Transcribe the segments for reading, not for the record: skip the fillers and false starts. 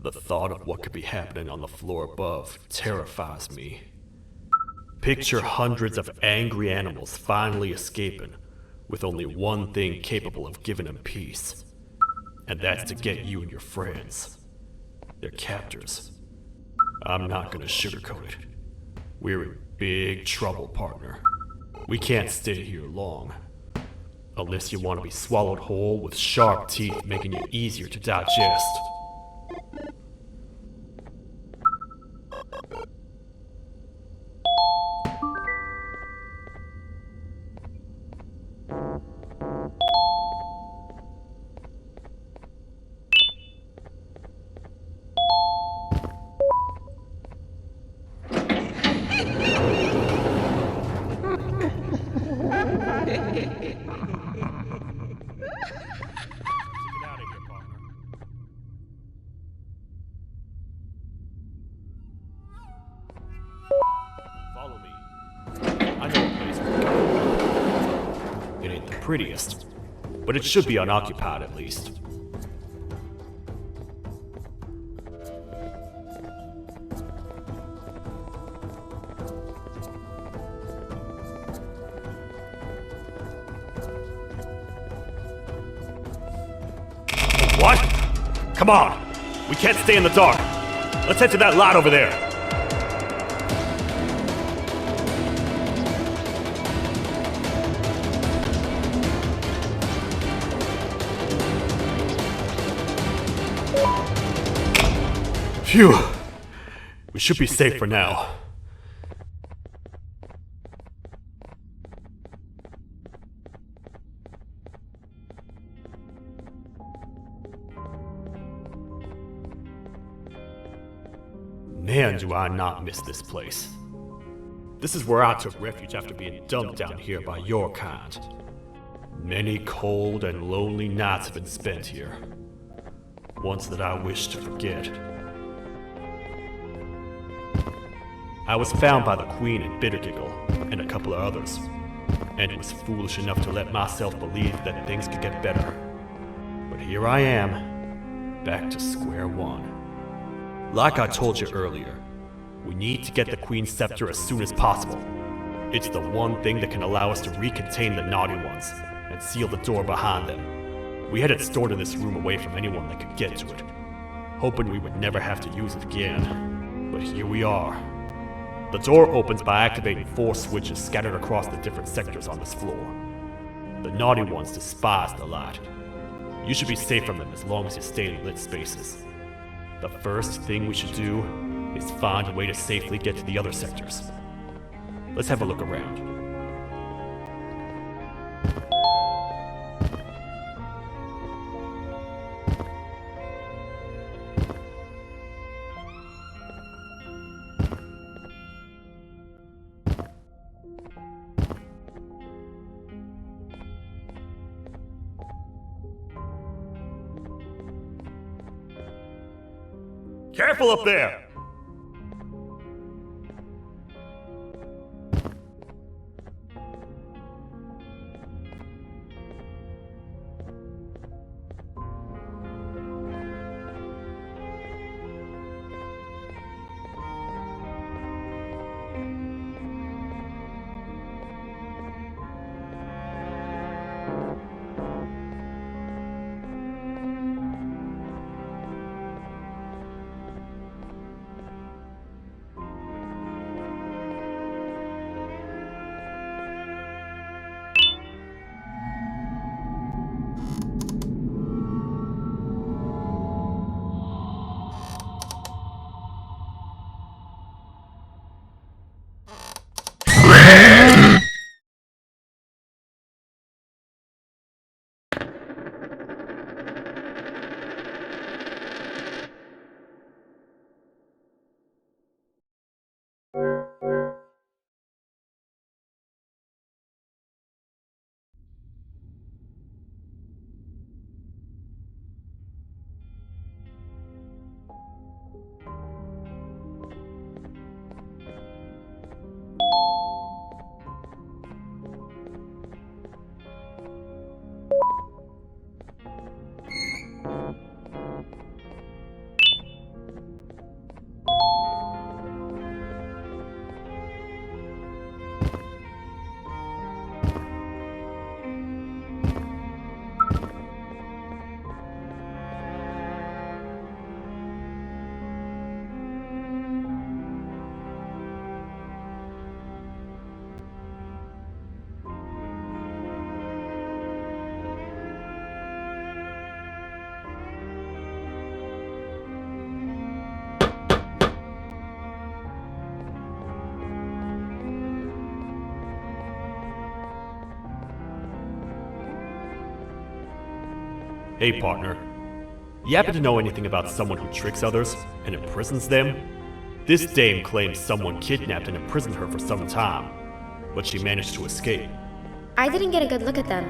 The thought of what could be happening on the floor above terrifies me. Picture hundreds of angry animals finally escaping, with only one thing capable of giving them peace. And that's to get you and your friends. Their captors. I'm not gonna sugarcoat it. We're in big trouble, partner. We can't stay here long. Unless you want to be swallowed whole with sharp teeth making you easier to digest. Follow me. I know a place where we can. It ain't the prettiest, but it should be unoccupied at least. What? Come on! We can't stay in the dark! Let's head to that lot over there! Phew! We should be safe for now. Man, do I not miss this place. This is where I took refuge after being dumped down here by your kind. Many cold and lonely nights have been spent here. Ones that I wish to forget. I was found by the Queen and Bittergiggle, and a couple of others, and was foolish enough to let myself believe that things could get better. But here I am, back to square one. Like I told you earlier, we need to get the Queen's scepter as soon as possible. It's the one thing that can allow us to recontain the naughty ones, and seal the door behind them. We had it stored in this room away from anyone that could get to it, hoping we would never have to use it again. But here we are. The door opens by activating 4 switches scattered across the different sectors on this floor. The naughty ones despise the light. You should be safe from them as long as you stay in lit spaces. The first thing we should do is find a way to safely get to the other sectors. Let's have a look around. Careful up there! Hey, partner. You happen to know anything about someone who tricks others and imprisons them? This dame claims someone kidnapped and imprisoned her for some time, but she managed to escape. I didn't get a good look at them.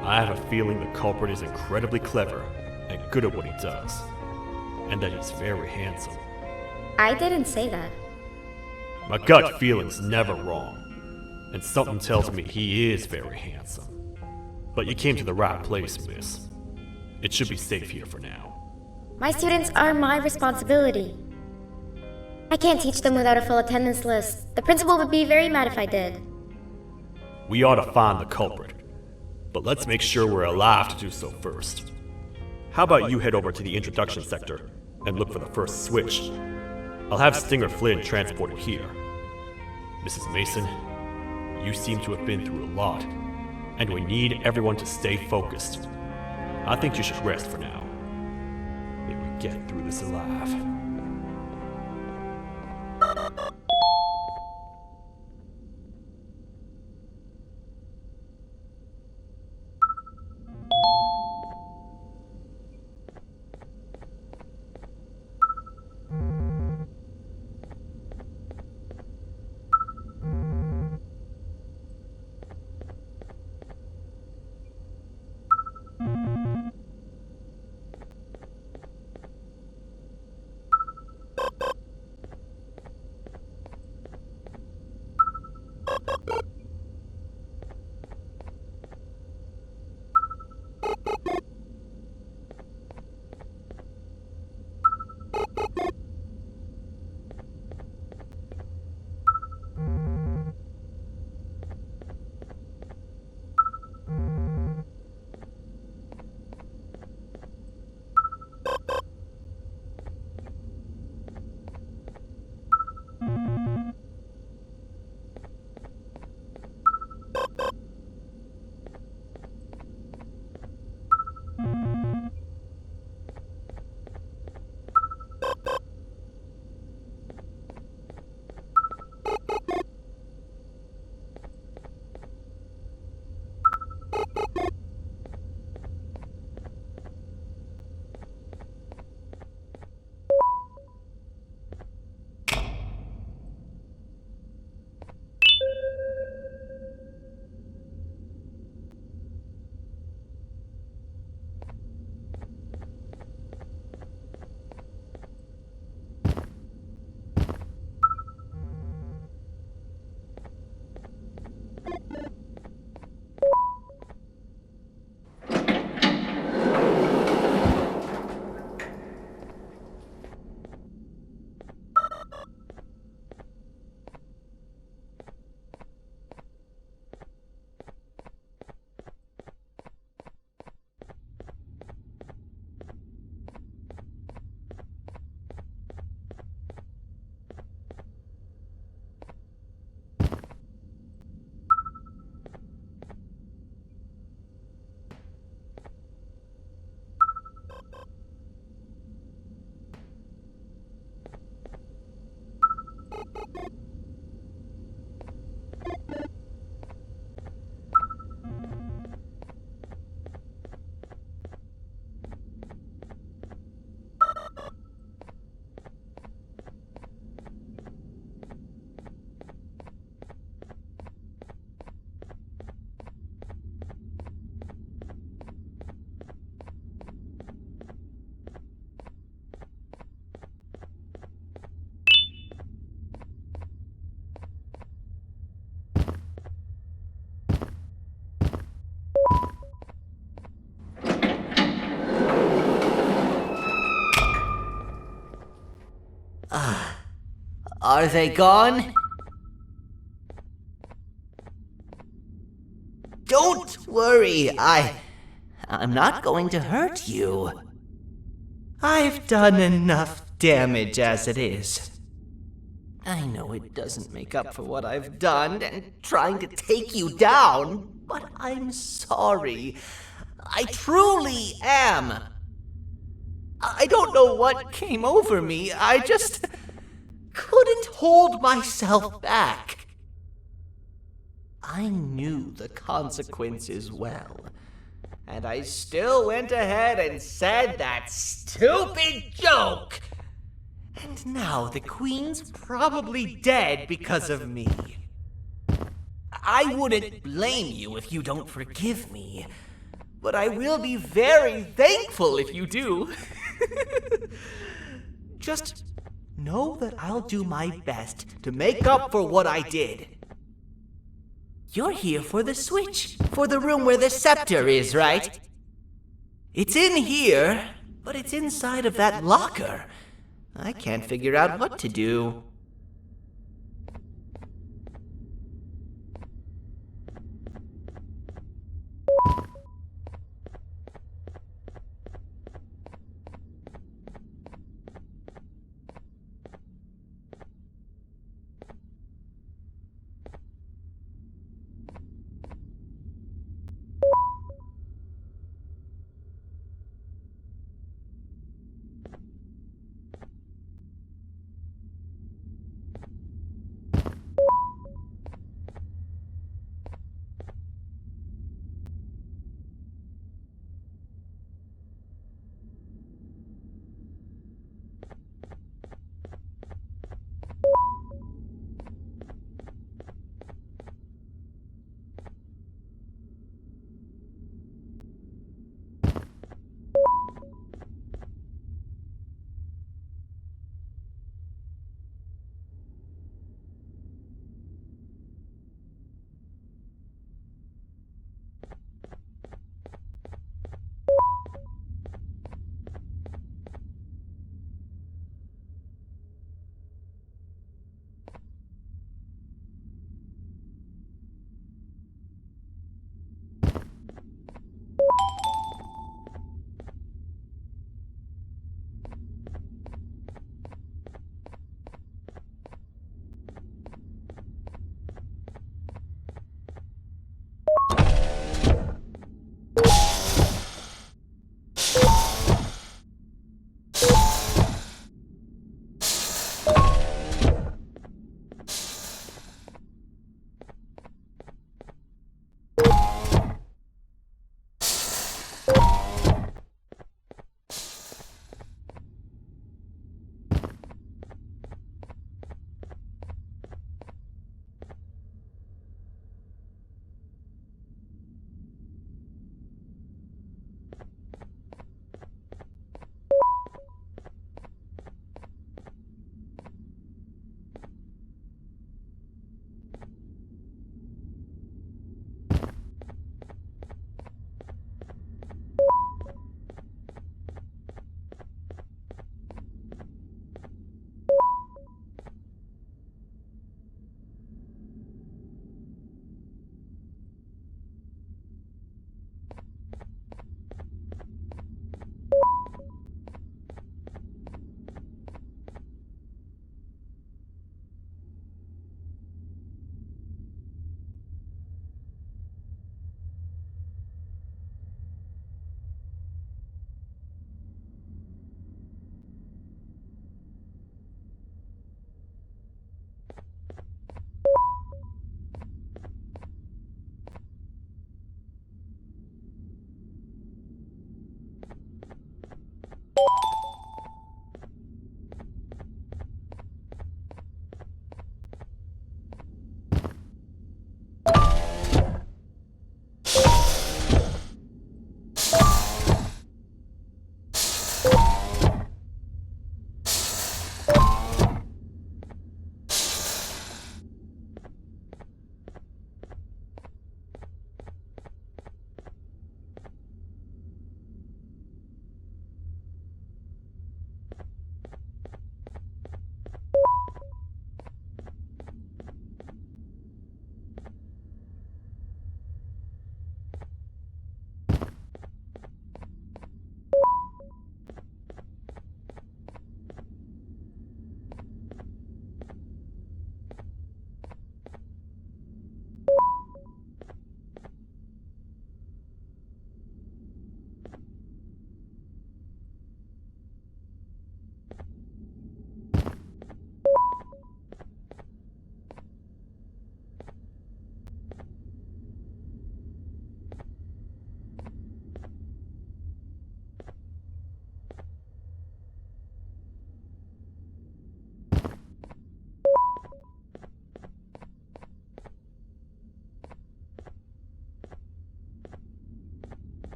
I have a feeling the culprit is incredibly clever and good at what he does, and that he's very handsome. I didn't say that. My gut feeling's never wrong, and something tells me he is very handsome. But you came to the right place, miss. It should be safe here for now. My students are my responsibility. I can't teach them without a full attendance list. The principal would be very mad if I did. We ought to find the culprit, but let's make sure we're alive to do so first. How about you head over to the introduction sector and look for the first switch? I'll have Stinger Flynn transported here. Mrs. Mason, you seem to have been through a lot, and we need everyone to stay focused. I think you should rest for now. May we get through this alive. Are they gone? Don't worry, I'm not going to hurt you. I've done enough damage as it is. I know it doesn't make up for what I've done and trying to take you down, but I'm sorry. I truly am. I don't know what came over me. I just couldn't hold myself back. I knew the consequences well, And I still went ahead and said that stupid joke. And now the Queen's probably dead because of me. I wouldn't blame you if you don't forgive me, but I will be very thankful if you do. Just know that I'll do my best to make up for what I did. You're here for the switch, for the room where the scepter is, right? It's in here, but it's inside of that locker. I can't figure out what to do.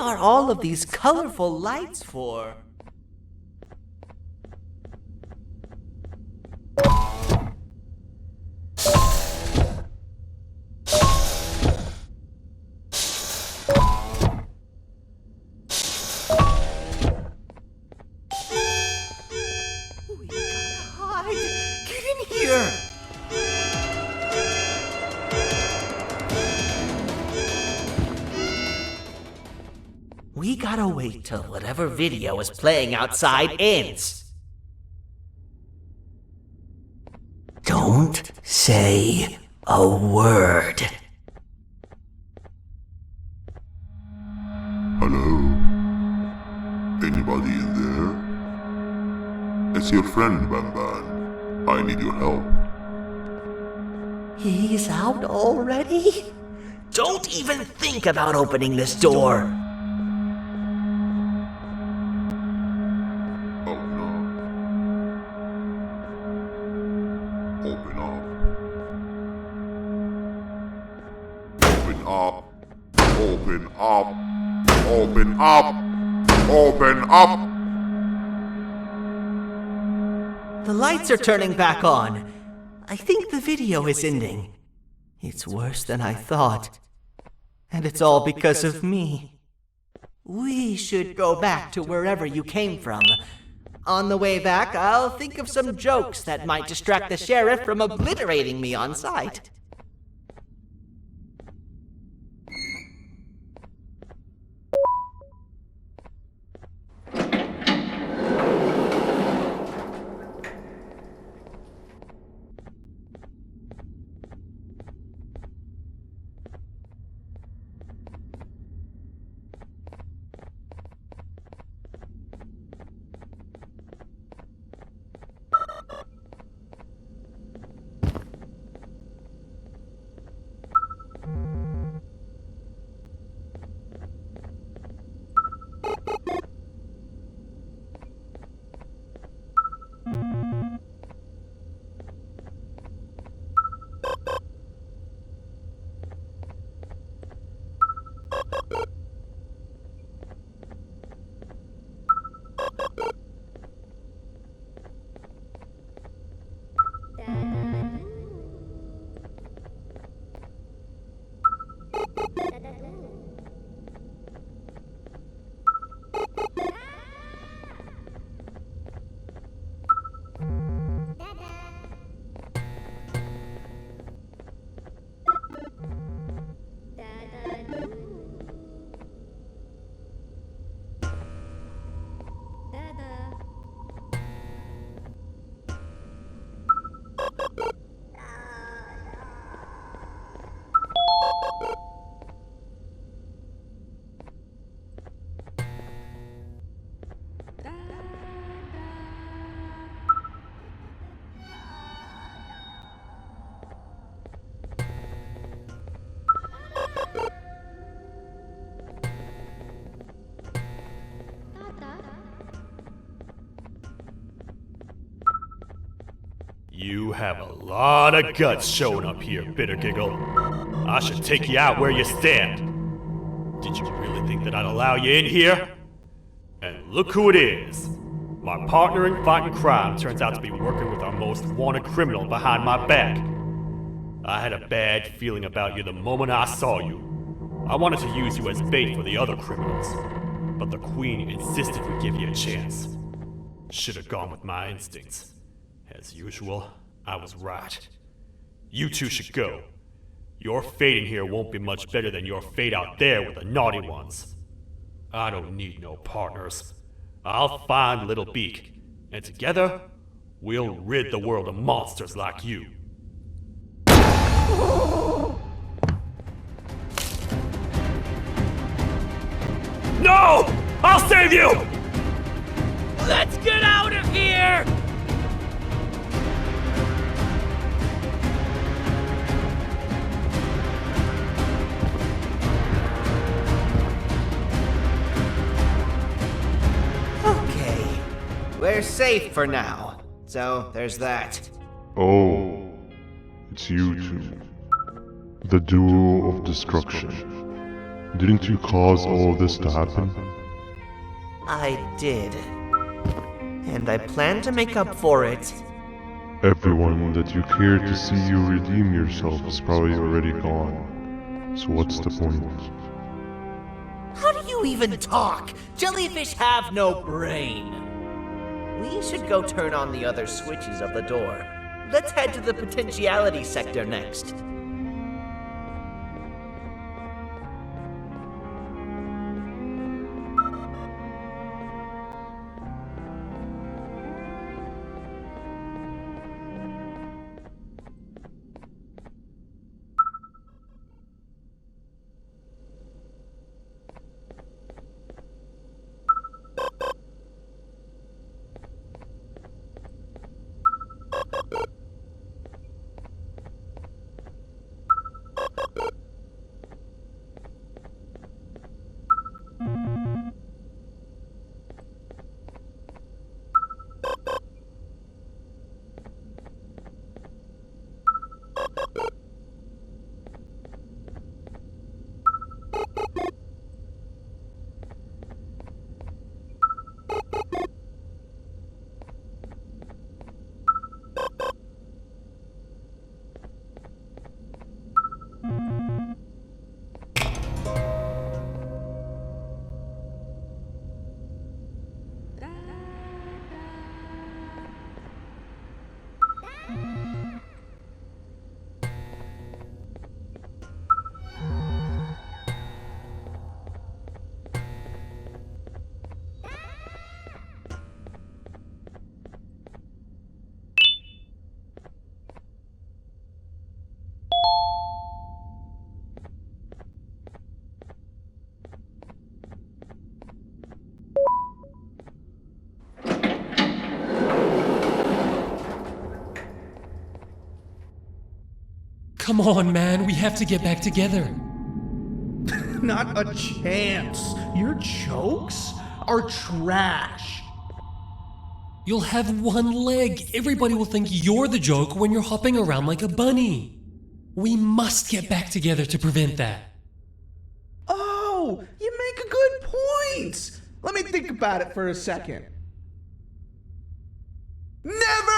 are all of these colorful lights for? We gotta hide! Get in here! We gotta wait till whatever video is playing outside ends. Don't say a word. Hello? Anybody in there? It's your friend, Banban. I need your help. He's out already? Don't even think about opening this door. Oh no. Open up. Open up. Open up. Open up. Open up. The lights are turning back on. I think the video is ending. It's worse than I thought. And it's all because of me. We should go back to wherever you came from. On the way back, I'll think of some jokes that might distract the sheriff from obliterating me on sight. You have a lot of guts showing up here, Bitter Giggle. I should take you out where you stand. Did you really think that I'd allow you in here? And look who it is. My partner in fighting crime turns out to be working with our most wanted criminal behind my back. I had a bad feeling about you the moment I saw you. I wanted to use you as bait for the other criminals, but the Queen insisted we give you a chance. Should have gone with my instincts. As usual, I was right. You two should go. Your fate in here won't be much better than your fate out there with the naughty ones. I don't need no partners. I'll find Little Beak, and together, we'll rid the world of monsters like you. No! I'll save you! Let's get out of here! Okay, we're safe for now. So there's that. Oh, it's you two. The duo of destruction. Didn't you cause all of this to happen? I did. And I plan to make up for it. Everyone that you cared to see you redeem yourself is probably already gone. So what's the point? How do you even talk? Jellyfish have no brain. We should go turn on the other switches of the door. Let's head to the potentiality sector next. Come on, man, we have to get back together. Not a chance. Your jokes are trash. You'll have one leg. Everybody will think you're the joke when you're hopping around like a bunny. We must get back together to prevent that. Oh, you make a good point. Let me think about it for a second. Never!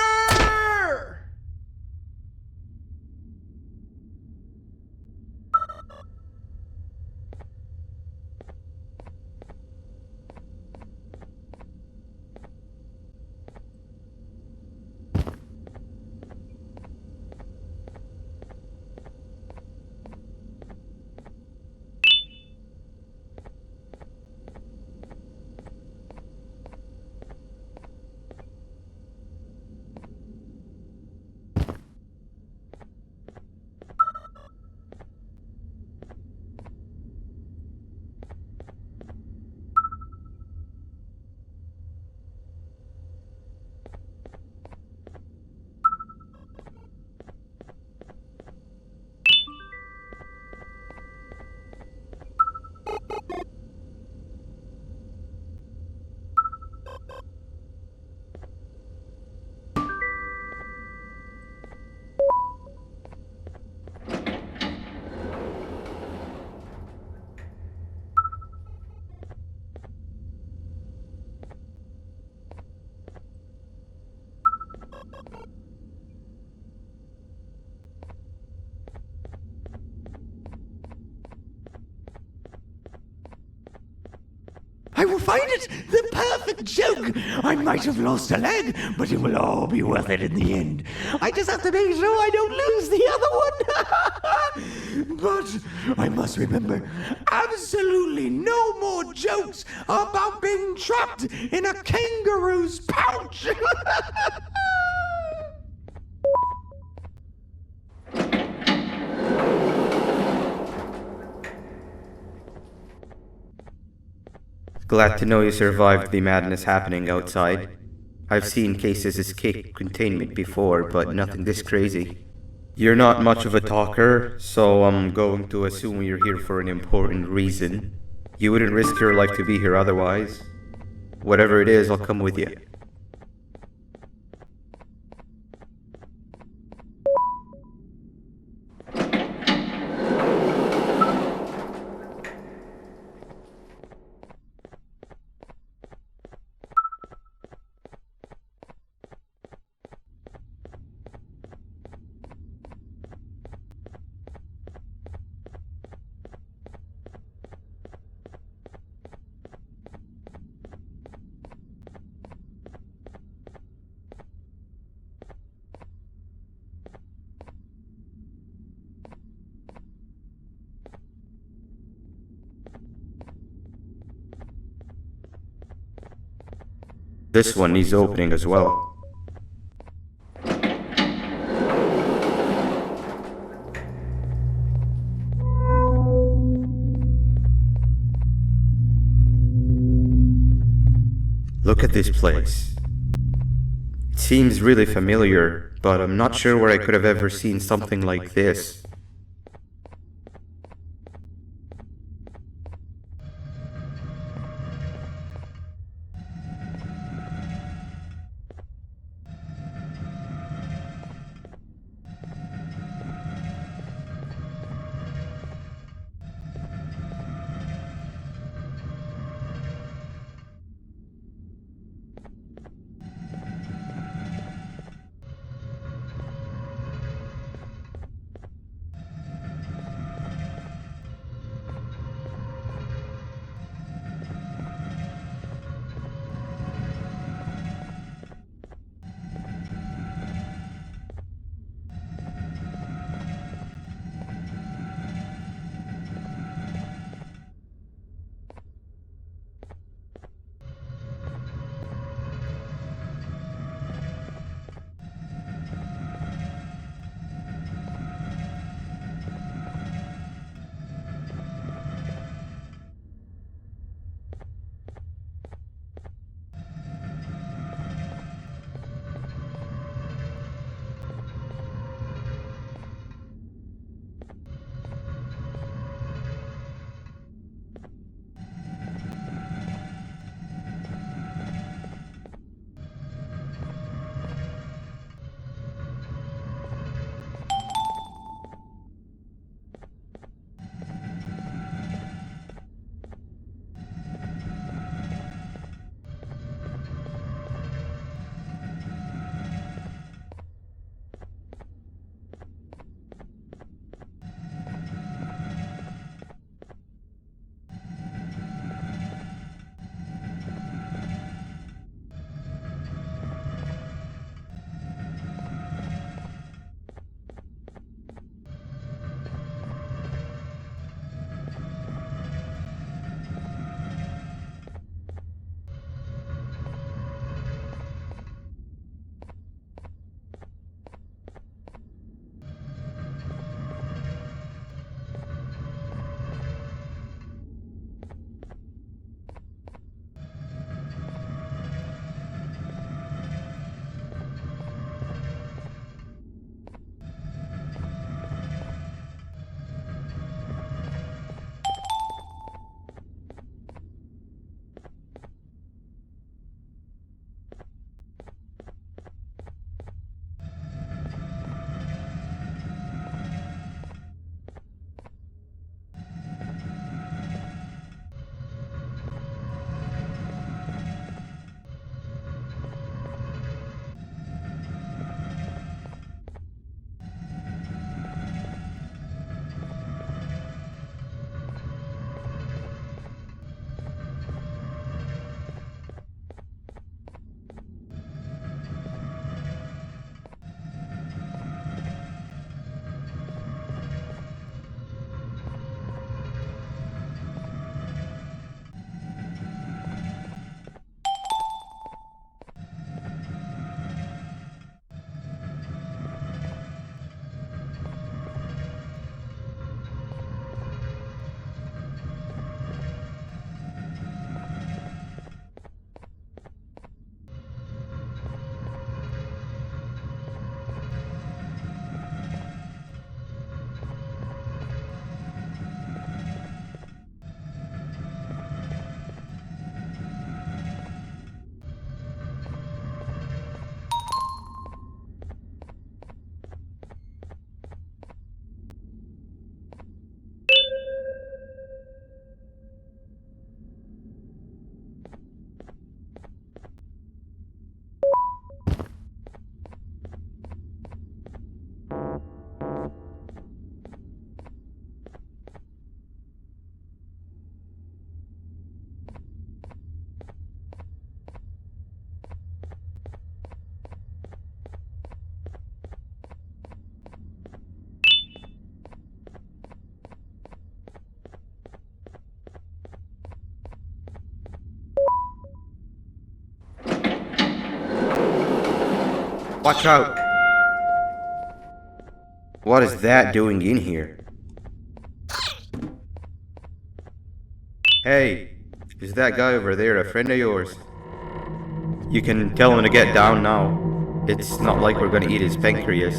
I will find it! The perfect joke! I might have lost a leg, but it will all be worth it in the end. I just have to make sure I don't lose the other one! But I must remember, absolutely no more jokes about being trapped in a kangaroo's pouch! Glad to know you survived the madness happening outside. I've seen cases escape containment before, but nothing this crazy. You're not much of a talker, so I'm going to assume you're here for an important reason. You wouldn't risk your life to be here otherwise. Whatever it is, I'll come with you. This one needs opening as well. Look at this place. It seems really familiar, but I'm not sure where I could have ever seen something like this. Watch out! What is that doing in here? Hey, is that guy over there a friend of yours? You can tell him to get down now. It's not like we're gonna eat his pancreas.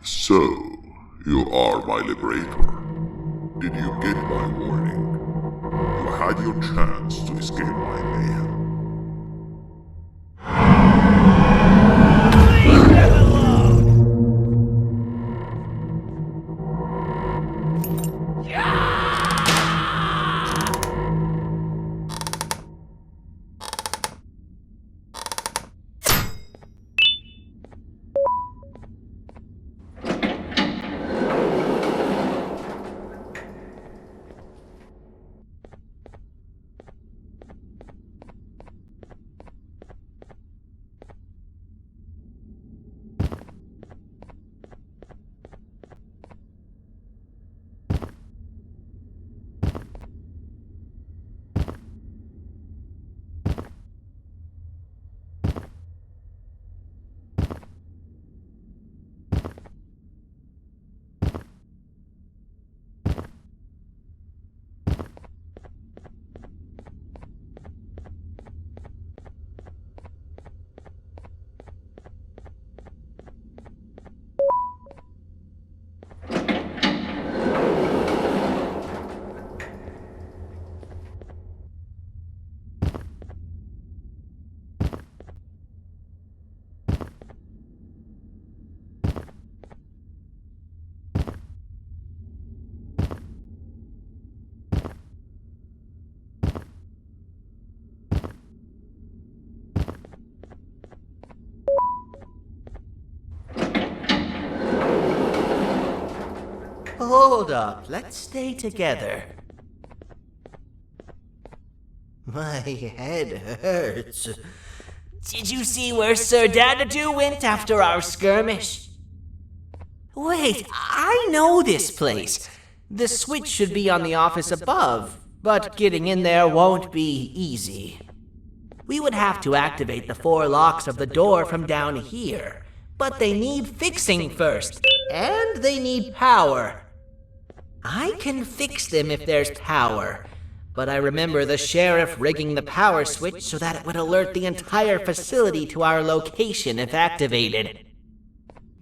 So, you are my liberator. Did you get my warning? You had your chance to escape my mayhem. Leave him alone! Hold up, let's stay together. My head hurts. Did you see where Sir Dadadoo went after our skirmish? Wait, I know this place. The switch should be on the office above, but getting in there won't be easy. We would have to activate the 4 locks of the door from down here, but they need fixing first, and they need power. I can fix them if there's power, but I remember the sheriff rigging the power switch so that it would alert the entire facility to our location if activated.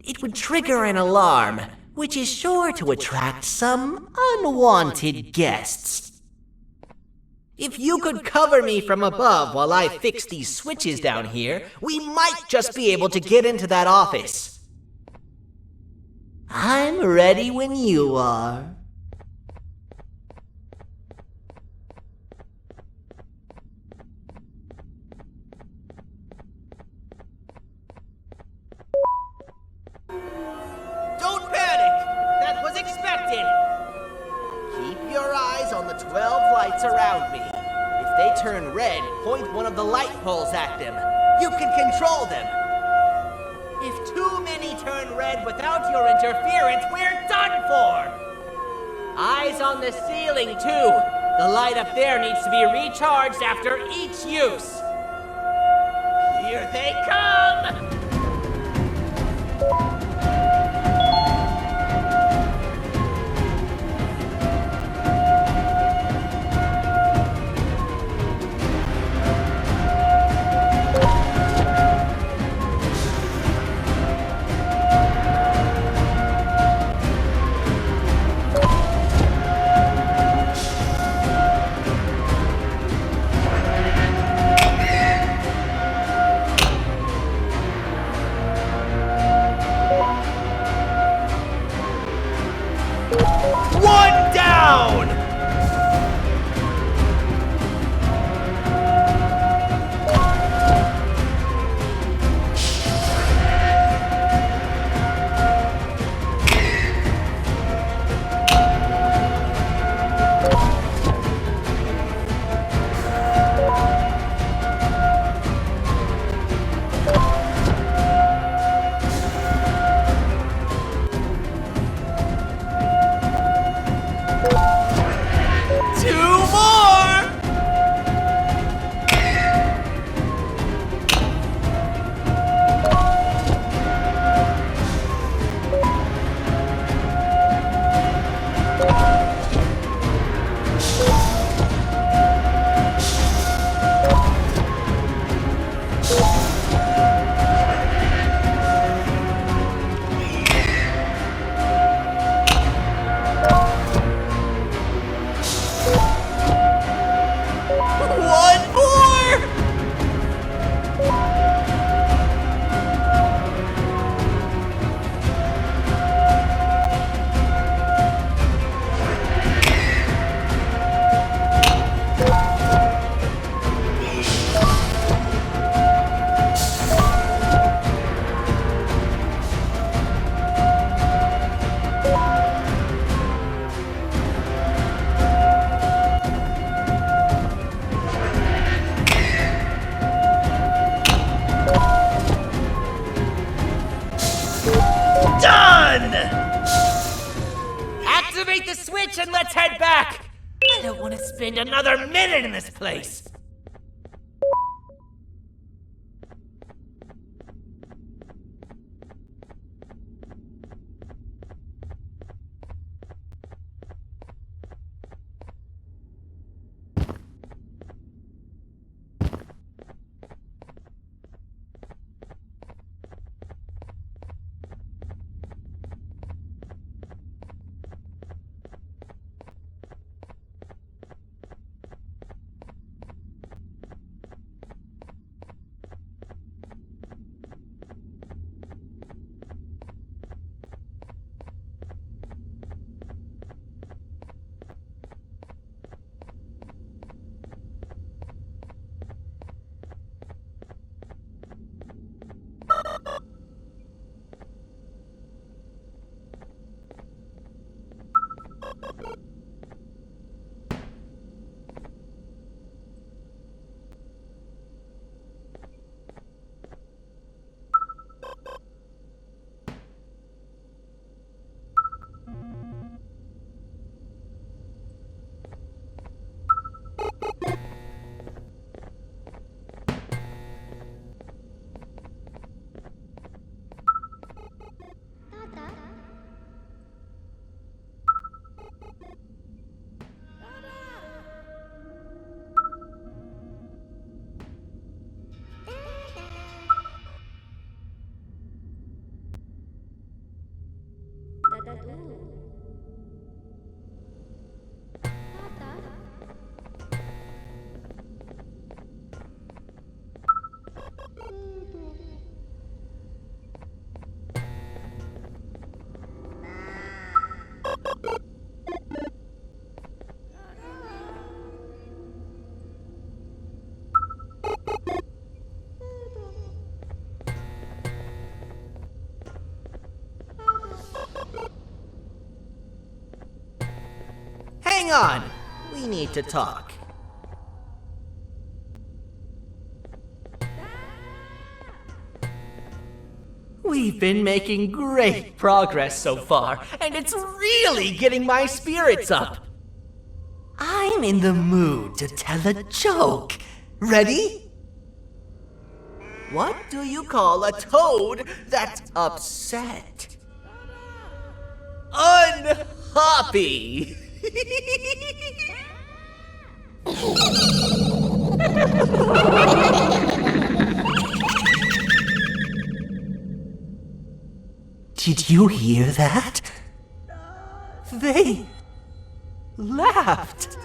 It would trigger an alarm, which is sure to attract some unwanted guests. If you could cover me from above while I fix these switches down here, we might just be able to get into that office. I'm ready when you are. Don't panic! That was expected! Keep your eyes on the 12 lights around me. If they turn red, point one of the light poles at them. You can control them. If too many turn red without your interference, we're done for! Eyes on the ceiling, too! The light up there needs to be recharged after each use! Here they come! switch and let's head back! I don't want to spend another minute in this place! Hang on! We need to talk. We've been making great progress so far, and it's really getting my spirits up. I'm in the mood to tell a joke. Ready? What do you call a toad that's upset? Unhappy! Did you hear that? They laughed.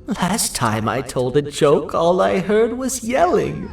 Last time I told a joke, all I heard was yelling.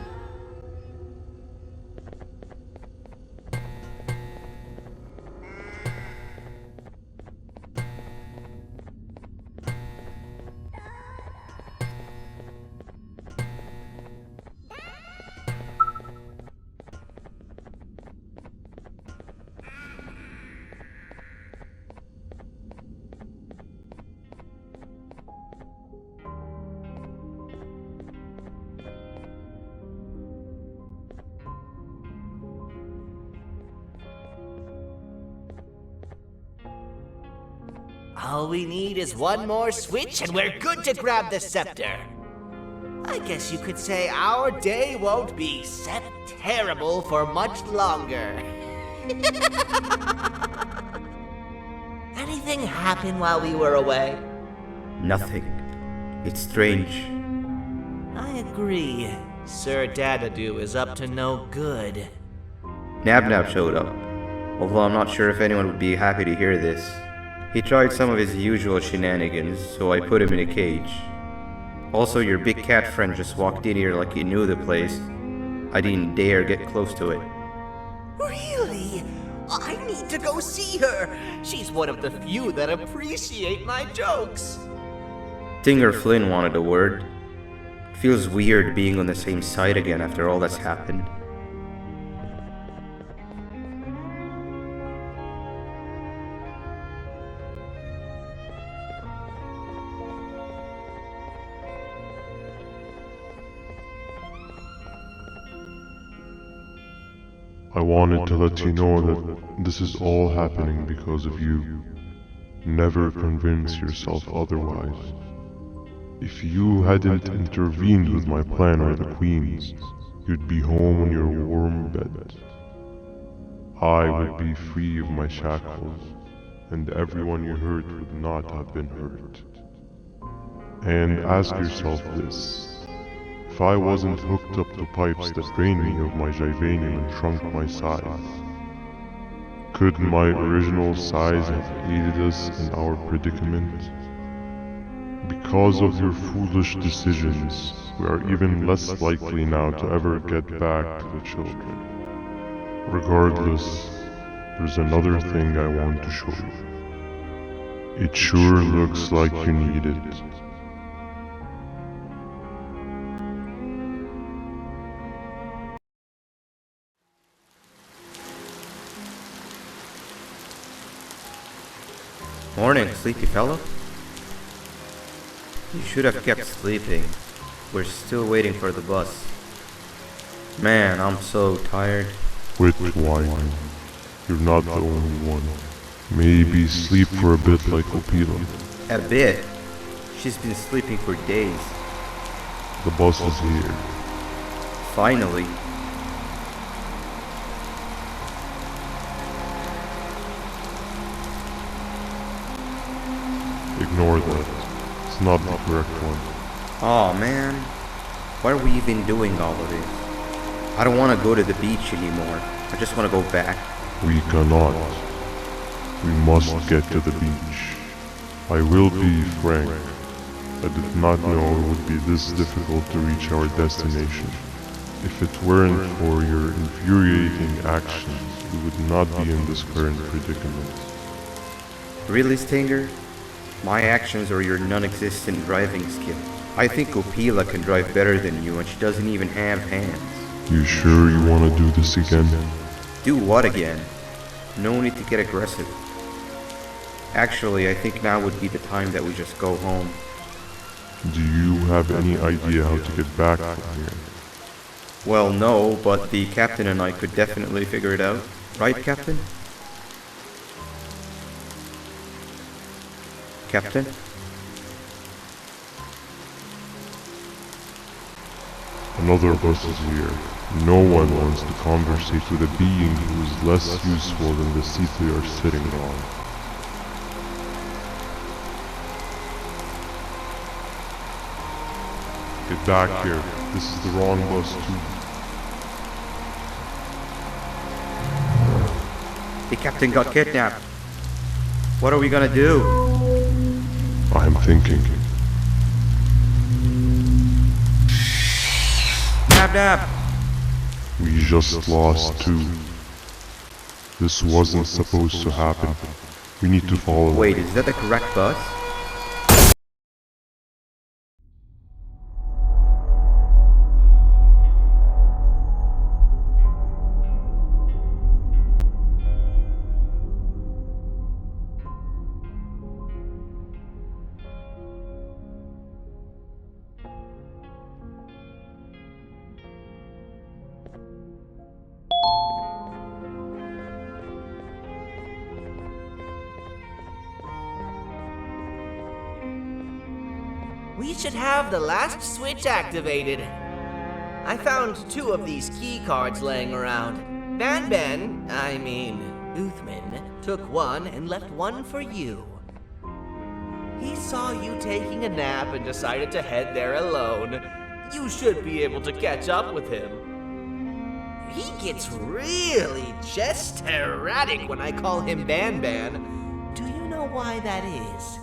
All we need is one more switch and we're good to grab the scepter. I guess you could say our day won't be terrible for much longer. Anything happen while we were away? Nothing. It's strange. I agree. Sir Dadadoo is up to no good. Nab showed up, although I'm not sure if anyone would be happy to hear this. He tried some of his usual shenanigans, so I put him in a cage. Also, your big cat friend just walked in here like he knew the place. I didn't dare get close to it. Really? I need to go see her. She's one of the few that appreciate my jokes. Singer Flynn wanted a word. Feels weird being on the same side again after all that's happened. I wanted to let you know that this is all happening because of you. Never convince yourself otherwise. If you hadn't intervened with my plan or the Queen's, you'd be home on your warm bed. I would be free of my shackles, and everyone you hurt would not have been hurt. And ask yourself this. If I wasn't hooked up to pipes that drained me of my Jivanium and shrunk my size, could my original size have aided us in our predicament? Because of your foolish decisions, we are even less likely now to ever get back to the children. Regardless, there's another thing I want to show you. It sure looks like you need it. Morning, sleepy fellow. You should have kept sleeping. We're still waiting for the bus. Man, I'm so tired. Quit whining. You're not the only one. Maybe sleep for a bit like Opila. A bit? She's been sleeping for days. The bus is here. Finally. Ignore that. It's not the correct one. Aw, man. Why are we even doing all of this? I don't want to go to the beach anymore. I just want to go back. We cannot. We must get to the beach. I will be frank. I did not know it would be this difficult to reach our destination. If it weren't for your infuriating actions, we would not be in this current predicament. Really, Stinger? My actions are your non-existent driving skill. I think Opila can drive better than you and she doesn't even have hands. You sure you want to do this again? Do what again? No need to get aggressive. Actually, I think now would be the time that we just go home. Do you have any idea how to get back from here? Well, no, but the captain and I could definitely figure it out. Right, Captain? Captain? Another bus is here. No one wants to conversate with a being who is less useful than the seat they are sitting on. Get back here. This is the wrong bus too. The captain got kidnapped. What are we gonna do? I'm thinking. Nab nab! We just lost two. This wasn't supposed to happen. We need to follow. Wait, is that the correct bus? We should have the last switch activated. I found 2 of these key cards laying around. Uthman, took one and left one for you. He saw you taking a nap and decided to head there alone. You should be able to catch up with him. He gets really just erratic when I call him Banban. Do you know why that is?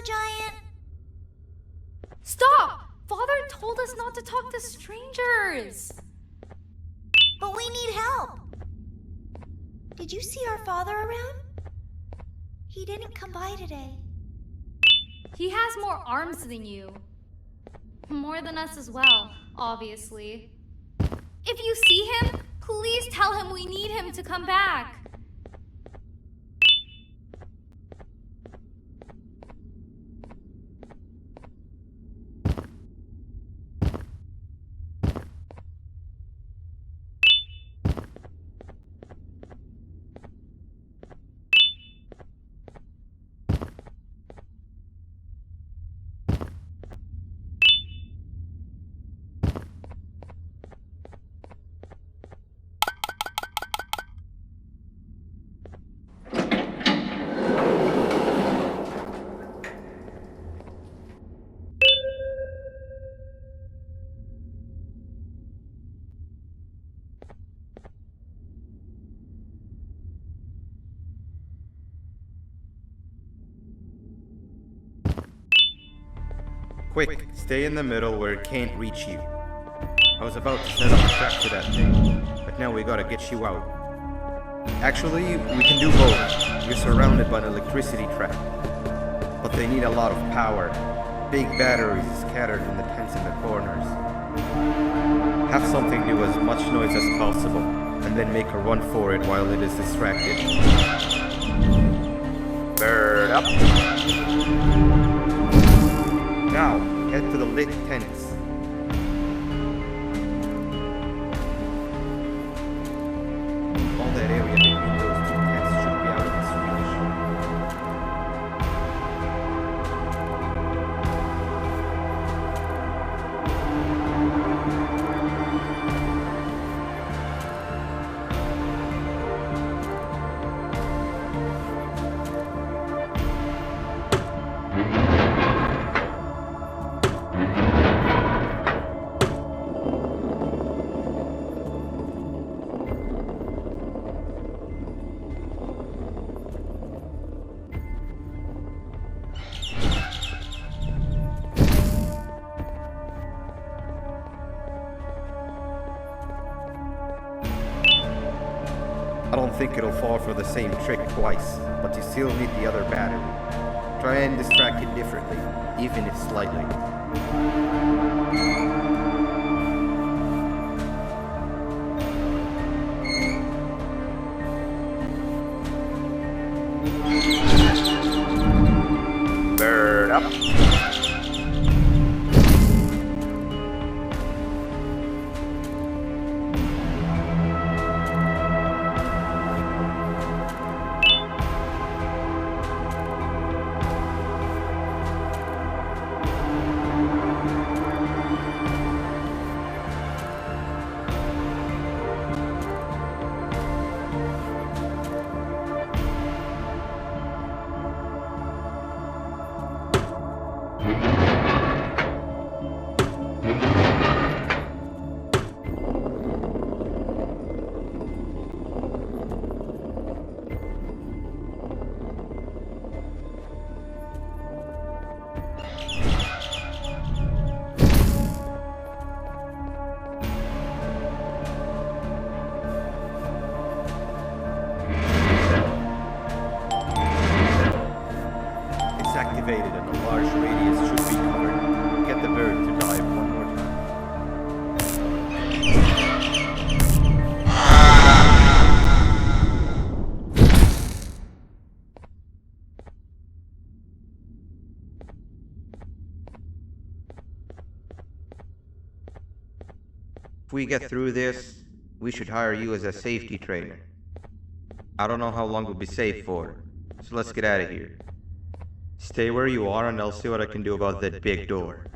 Giant. Stop! Father told us not to talk to strangers. But we need help. Did you see our father around? He didn't come by today. He has more arms than you. More than us as well, obviously. If you see him, please tell him we need him to come back. Quick, stay in the middle where it can't reach you. I was about to set up a trap to that thing, but now we gotta get you out. Actually, we can do both. You're surrounded by an electricity trap, but they need a lot of power. Big batteries scattered in the tents in the corners. Have something do as much noise as possible, and then make a run for it while it is distracted. Bird up! Now, head to the lit tents. All that area between those two tents should be out of its reach. I don't think it'll fall for the same trick twice, but you still need the other battery. Try and distract it differently, even if slightly. Bird up. Activated and a large radius should be covered. Get the bird to dive one more time. If we get through this, we should hire you as a safety trainer. I don't know how long we'll be safe for, so let's get out of here. Stay where you are and I'll see what I can do about that big door.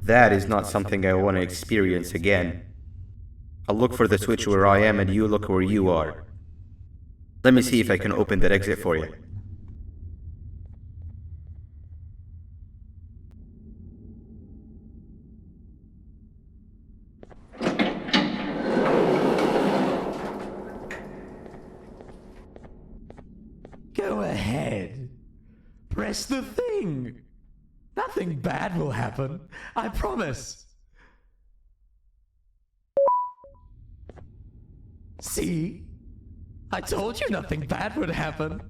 That is not something I want to experience again. I'll look for the switch where I am and you look where you are. Let me see if I can open that exit for you. Go ahead. Press the thing. Nothing bad will happen. I promise. See? I told you nothing bad would happen.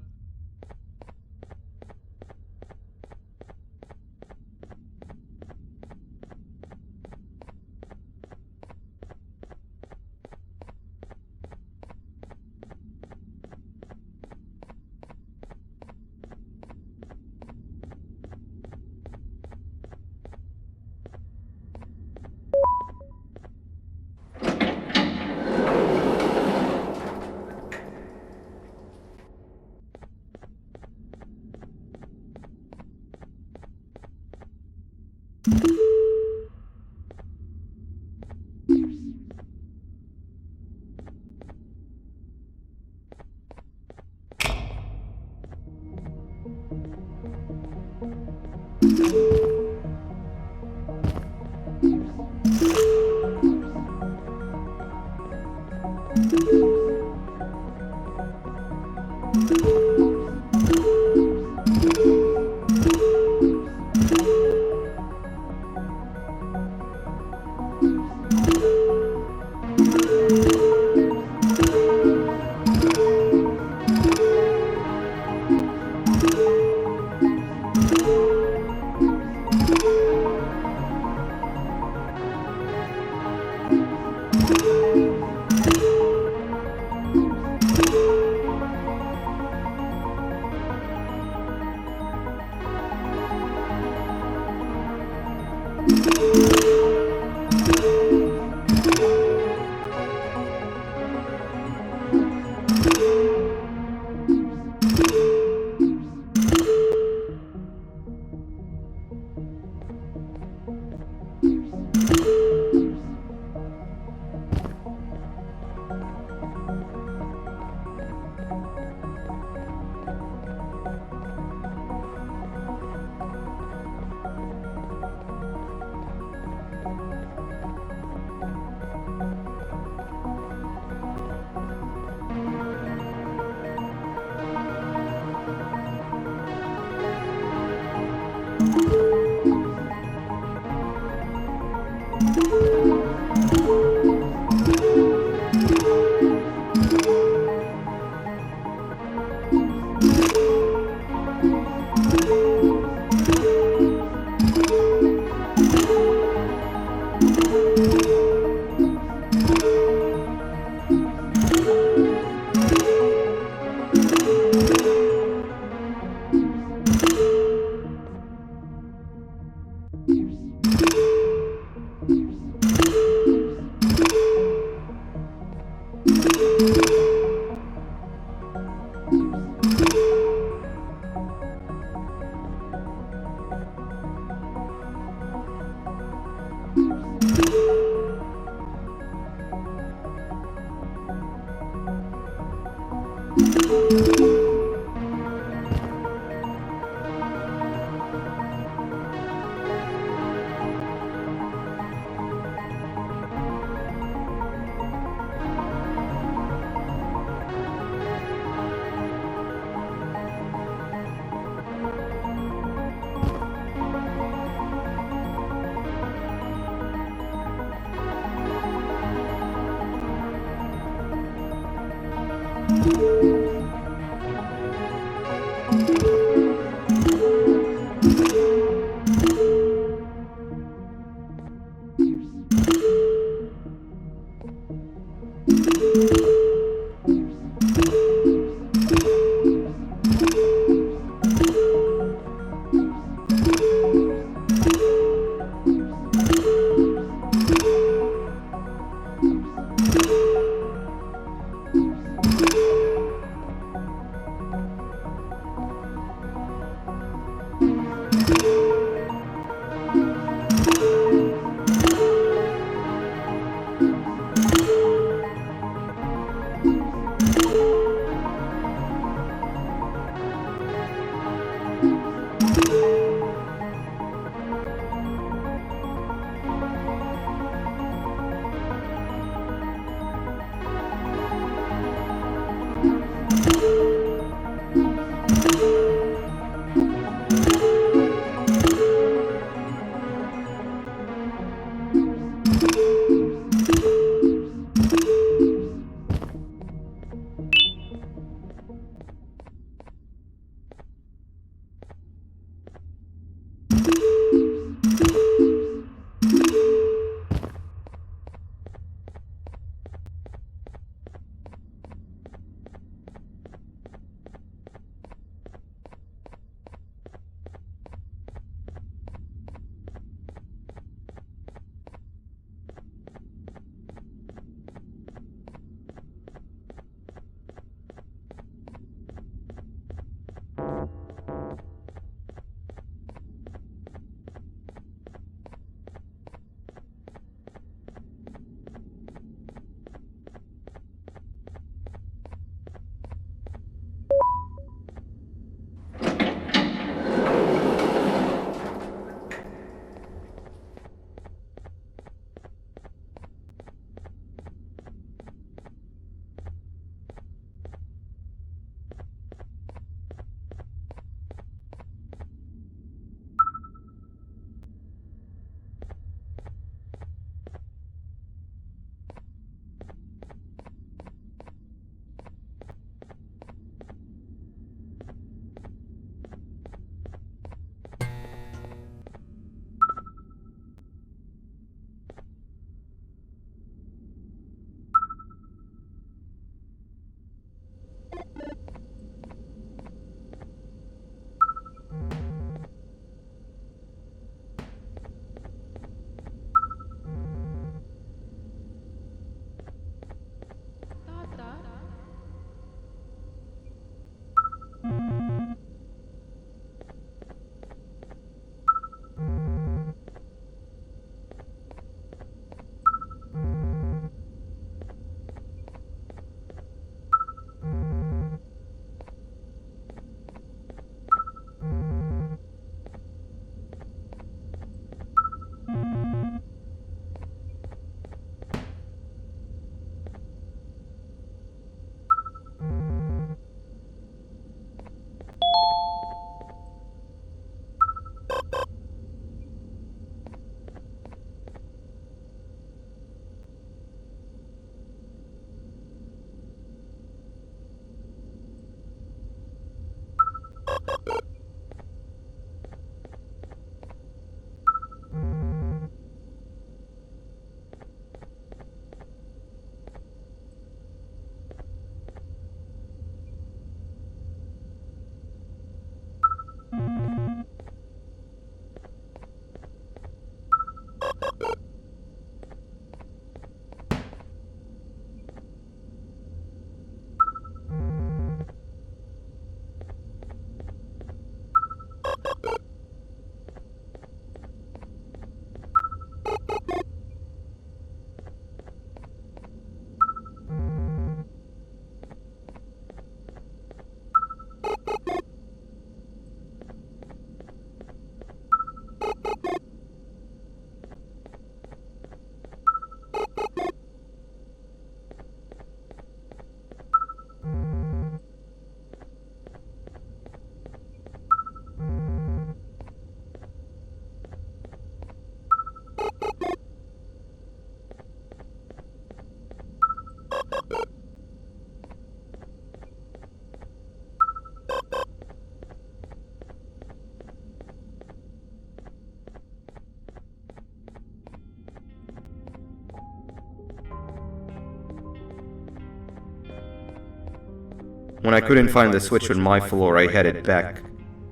When I couldn't find the switch on my floor, I headed back.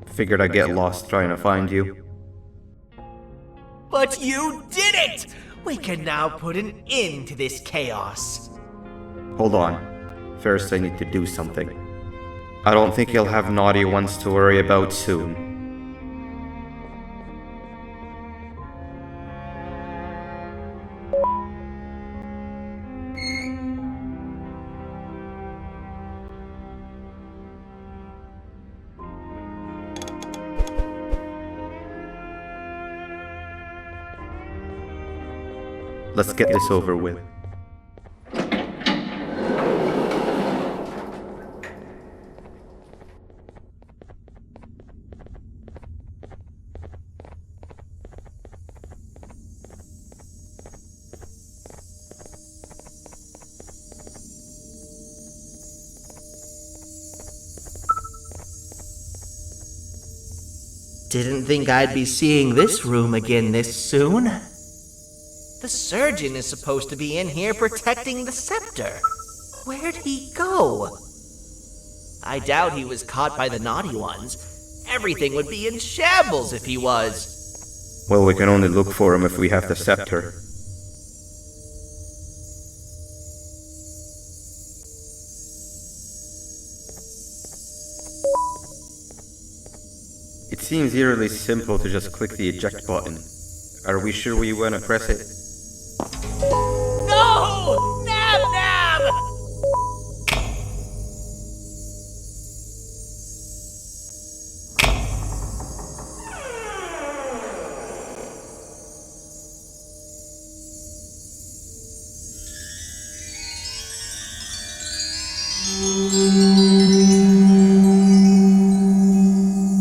Figured I'd get lost trying to find you. But you did it! We can now put an end to this chaos. Hold on. First I need to do something. I don't think you'll have naughty ones to worry about soon. Let's get this over with. Didn't think I'd be seeing this room again this soon. The surgeon is supposed to be in here protecting the scepter. Where'd he go? I doubt he was caught by the naughty ones. Everything would be in shambles if he was. Well, we can only look for him if we have the scepter. It seems eerily simple to just click the eject button. Are we sure we want to press it? No! Nab Nab!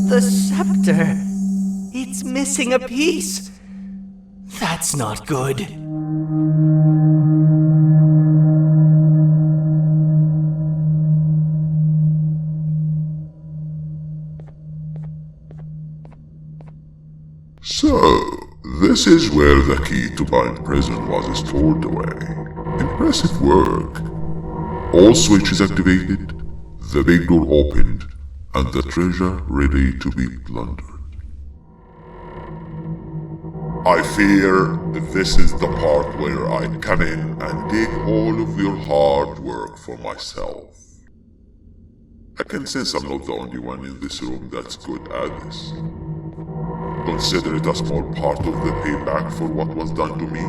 The scepter. It's missing a piece. That's not good. So, this is where the key to Bind Prison was stored away. Impressive work. All switches activated, the big door opened, and the treasure ready to be plundered. I fear this is the part where I come in and take all of your hard work for myself. I can sense I'm not the only one in this room that's good at this. Consider it a small part of the payback for what was done to me.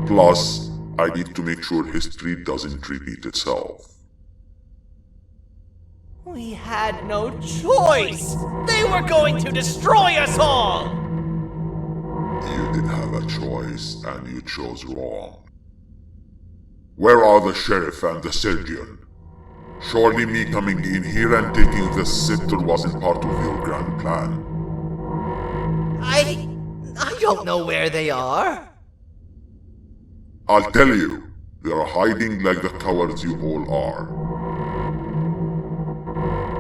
Plus, I need to make sure history doesn't repeat itself. We had no choice! They were going to destroy us all! You did have a choice, and you chose wrong. Where are the sheriff and the surgeon? Surely me coming in here and taking the scepter wasn't part of your grand plan. I don't know where they are. I'll tell you, they are hiding like the cowards you all are.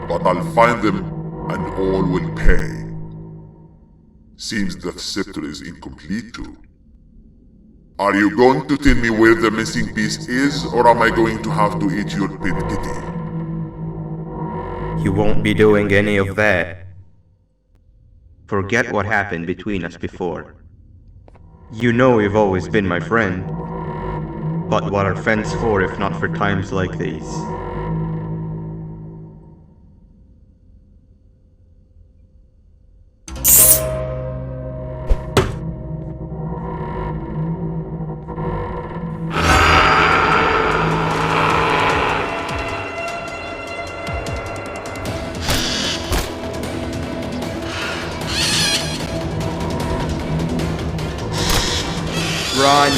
But I'll find them and all will pay. Seems the scepter is incomplete too. Are you going to tell me where the missing piece is, or am I going to have to eat your pet kitty? You won't be doing any of that. Forget what happened between us before. You know you've always been my friend. But what are friends for if not for times like these? Run!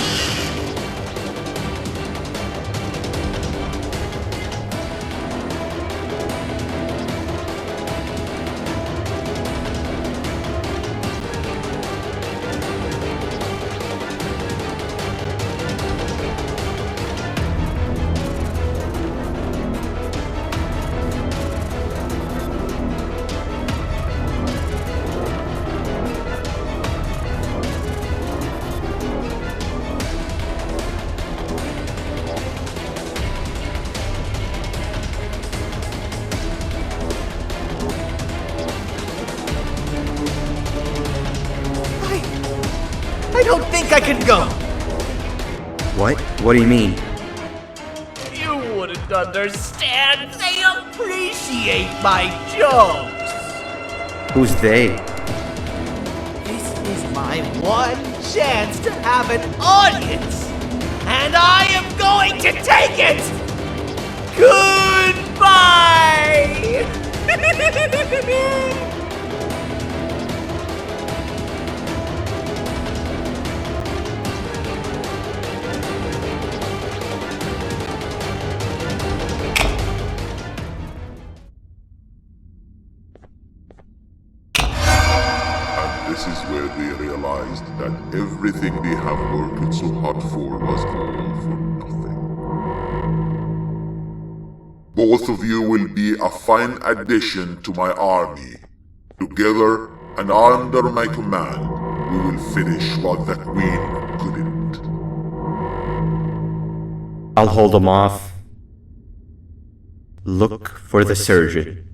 I don't think I can go. What? What do you mean? You wouldn't understand. They appreciate my jokes. Who's they? This is my one chance to have an audience, and I am going to take it. Goodbye. This is where they realized that everything they have worked so hard for was all for nothing. Both of you will be a fine addition to my army. Together and under my command, we will finish what the Queen couldn't. I'll hold them off. Look for the surgeon.